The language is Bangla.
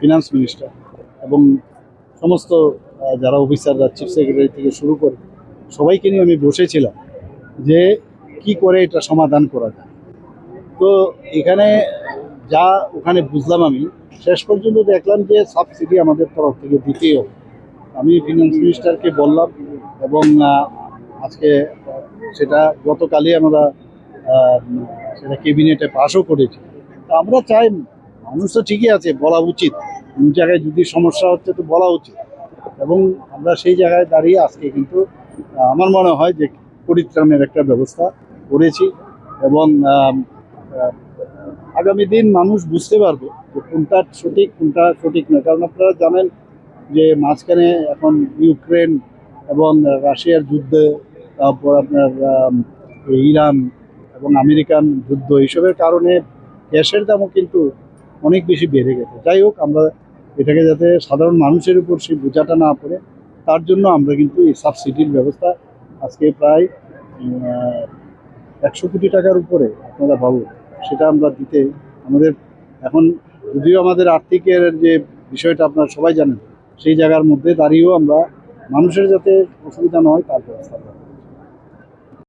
ফিনান্স মিনিস্টার এবং সমস্ত যারা অফিসাররা চিফ সেক্রেটারি থেকে শুরু করে সবাইকে নিয়ে আমি বসেছিলাম যে কি করে এটা সমাধান করা যায়। তো এখানে যা ওখানে বুঝলাম আমি শেষ পর্যন্ত দেখলাম যে সাবসিডি আমাদের তরফ থেকে দিতেই হবে। আমি ফিনান্স মিনিস্টারকে বললাম এবং আজকে সেটা গতকালই আমরা আহ, সেটা ক্যাবিনেটে পাশও করেছি। তো আমরা চাই মানুষ তো ঠিকই আছে, বলা উচিত কোন জায়গায় যদি সমস্যা হচ্ছে তো বলা উচিত এবং আমরা সেই জায়গায় দাঁড়িয়ে আজকে কিন্তু আমার মনে হয় যে পরিত্রাণের একটা ব্যবস্থা করেছি এবং আগামী দিন মানুষ বুঝতে পারবে যে কোনটা সঠিক নয়। কারণ আপনারা জানেন যে মাঝখানে এখন ইউক্রেন এবং রাশিয়ার যুদ্ধে, তারপর আপনার ইরান এবং আমেরিকান যুদ্ধ, এইসবের কারণে গ্যাসের দামও কিন্তু অনেক বেশি বেড়ে গেছে। যাই হোক, আমরা এটাকে যাতে সাধারণ মানুষের উপর সেই বোঝাটা না পড়ে তার জন্য আমরা কিন্তু এই সাবসিডির ব্যবস্থা আজকে প্রায় 100 কোটি টাকার উপরে আপনারা ভাবুন, সেটা আমরা দিতে আমাদের এখন, যদিও আমাদের আর্থিকের যে বিষয়টা আপনারা সবাই জানেন, সেই জায়গার মধ্যে দাঁড়িয়েও আমরা মানুষের যাতে অসুবিধা না হয় তার ব্যবস্থা করব।